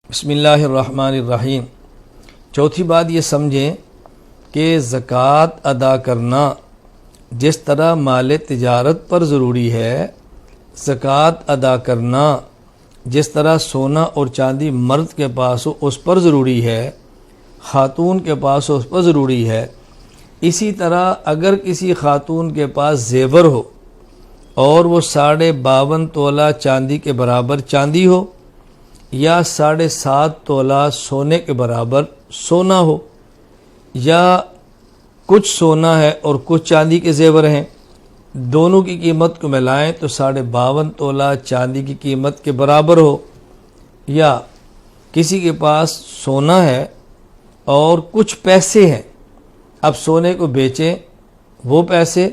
بسم اللہ الرحمن الرحیم۔ چوتھی بات یہ سمجھیں کہ زکوٰۃ ادا کرنا جس طرح مال تجارت پر ضروری ہے، زکوٰۃ ادا کرنا جس طرح سونا اور چاندی مرد کے پاس ہو اس پر ضروری ہے، خاتون کے پاس ہو اس پر ضروری ہے، اسی طرح اگر کسی خاتون کے پاس زیور ہو اور وہ 52.5 تولہ چاندی کے برابر چاندی ہو یا 7.5 تولہ سونے کے برابر سونا ہو، یا کچھ سونا ہے اور کچھ چاندی کے زیور ہیں، دونوں کی قیمت کو ملائیں تو 52.5 تولہ چاندی کی قیمت کے برابر ہو، یا کسی کے پاس سونا ہے اور کچھ پیسے ہیں، اب سونے کو بیچیں وہ پیسے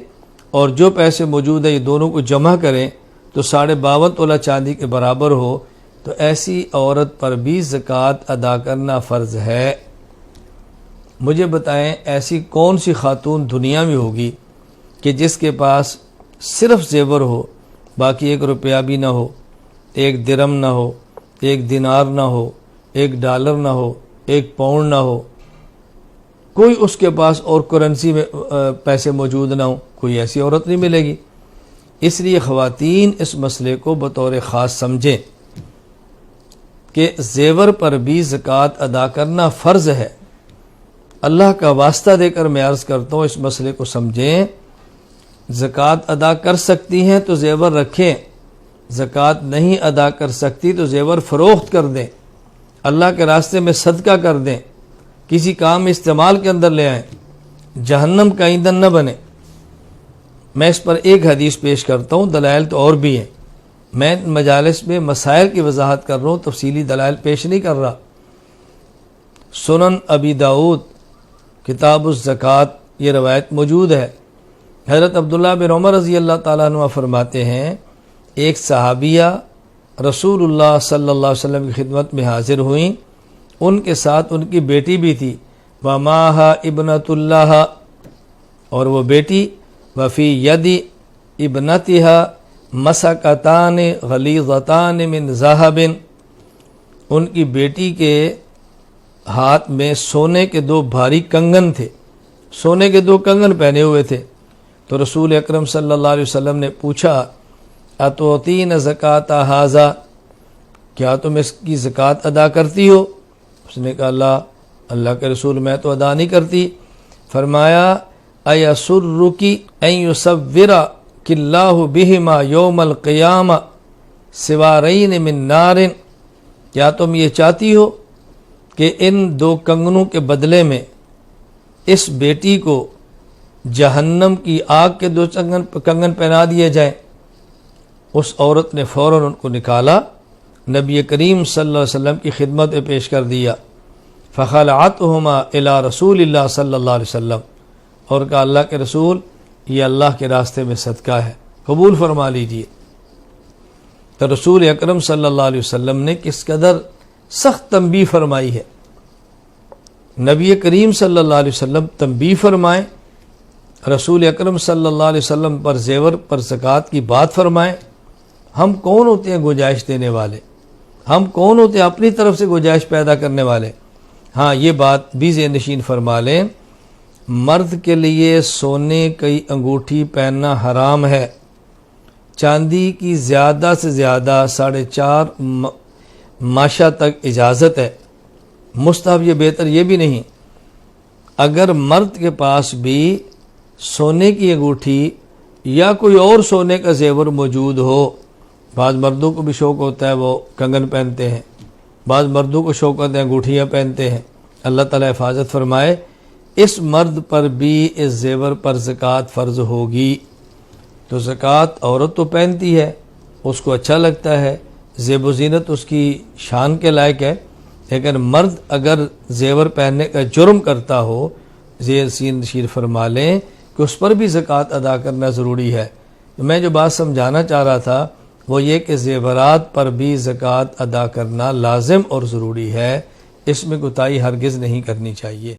اور جو پیسے موجود ہیں یہ دونوں کو جمع کریں تو 52.5 تولہ چاندی کے برابر ہو، تو ایسی عورت پر بھی زکوٰۃ ادا کرنا فرض ہے۔ مجھے بتائیں ایسی کون سی خاتون دنیا میں ہوگی کہ جس کے پاس صرف زیور ہو، باقی 1 روپیہ بھی نہ ہو، 1 درم نہ ہو، 1 دینار نہ ہو، 1 ڈالر نہ ہو، 1 پاؤنڈ نہ ہو، کوئی اس کے پاس اور کرنسی میں پیسے موجود نہ ہوں، کوئی ایسی عورت نہیں ملے گی۔ اس لیے خواتین اس مسئلے کو بطور خاص سمجھیں کہ زیور پر بھی زکوٰۃ ادا کرنا فرض ہے۔ اللہ کا واسطہ دے کر میں عرض کرتا ہوں اس مسئلے کو سمجھیں، زکوٰۃ ادا کر سکتی ہیں تو زیور رکھیں، زکوٰۃ نہیں ادا کر سکتی تو زیور فروخت کر دیں، اللہ کے راستے میں صدقہ کر دیں، کسی کام استعمال کے اندر لے آئیں، جہنم کا ایندھن نہ بنے۔ میں اس پر ایک حدیث پیش کرتا ہوں، دلائل تو اور بھی ہیں، میں مجالس میں مسائل کی وضاحت کر رہا ہوں، تفصیلی دلائل پیش نہیں کر رہا۔ سنن ابی داؤد کتاب الزکوٰۃ یہ روایت موجود ہے۔ حضرت عبداللہ بن عمر رضی اللہ تعالیٰ عنہ فرماتے ہیں، ایک صحابیہ رسول اللہ صلی اللہ علیہ وسلم کی خدمت میں حاضر ہوئیں، ان کے ساتھ ان کی بیٹی بھی تھی، وَمَاهَا ابنۃ اللہ، اور وہ بیٹی وفی یدی ابنتها مسکتان غلیظتان من ذہب، ان کی بیٹی کے ہاتھ میں سونے کے 2 بھاری کنگن تھے، سونے کے 2 کنگن پہنے ہوئے تھے۔ تو رسول اکرم صلی اللہ علیہ وسلم نے پوچھا، اتعطین زکوٰۃ ھذا، کیا تم اس کی زکوٰۃ ادا کرتی ہو؟ اس نے کہا اللہ کے رسول میں تو ادا نہیں کرتی۔ فرمایا، ایسرک ان یصورک اللہ بہما یوم القیامہ سوارین من نار، کیا تم یہ چاہتی ہو کہ ان 2 کنگنوں کے بدلے میں اس بیٹی کو جہنم کی آگ کے 2 کنگن پہنا دیے جائیں؟ اس عورت نے فوراً ان کو نکالا، نبی کریم صلی اللہ علیہ وسلم کی خدمت میں پیش کر دیا، فخلعتہما الی رسول اللہ صلی اللہ علیہ وسلم، اور کہا اللہ کے رسول یہ اللہ کے راستے میں صدقہ ہے، قبول فرما لیجیے۔ تو رسول اکرم صلی اللہ علیہ وسلم نے کس قدر سخت تنبیہ فرمائی ہے۔ نبی کریم صلی اللہ علیہ وسلم تنبیہ فرمائیں، رسول اکرم صلی اللہ علیہ وسلم پر زیور پر زکوٰۃ کی بات فرمائیں۔ ہم کون ہوتے ہیں گنجائش دینے والے؟ ہم کون ہوتے ہیں اپنی طرف سے گنجائش پیدا کرنے والے؟ ہاں یہ بات بھی ذہن نشین فرما لیں، مرد کے لیے سونے کی انگوٹھی پہننا حرام ہے، چاندی کی زیادہ سے زیادہ 4.5 ماشا تک اجازت ہے، مستحب یہ بہتر یہ بھی نہیں۔ اگر مرد کے پاس بھی سونے کی انگوٹھی یا کوئی اور سونے کا زیور موجود ہو، بعض مردوں کو بھی شوق ہوتا ہے وہ کنگن پہنتے ہیں، بعض مردوں کو شوق ہوتا ہے انگوٹھیاں پہنتے ہیں، اللہ تعالیٰ حفاظت فرمائے، اس مرد پر بھی اس زیور پر زکوٰۃ فرض ہوگی۔ تو زکوٰۃ عورت تو پہنتی ہے، اس کو اچھا لگتا ہے، زیب و زینت اس کی شان کے لائق ہے، لیکن مرد اگر زیور پہننے کا جرم کرتا ہو، ذہن نشین فرما لیں کہ اس پر بھی زکوٰۃ ادا کرنا ضروری ہے۔ میں جو بات سمجھانا چاہ رہا تھا وہ یہ کہ زیورات پر بھی زکوٰۃ ادا کرنا لازم اور ضروری ہے، اس میں کوتاہی ہرگز نہیں کرنی چاہیے۔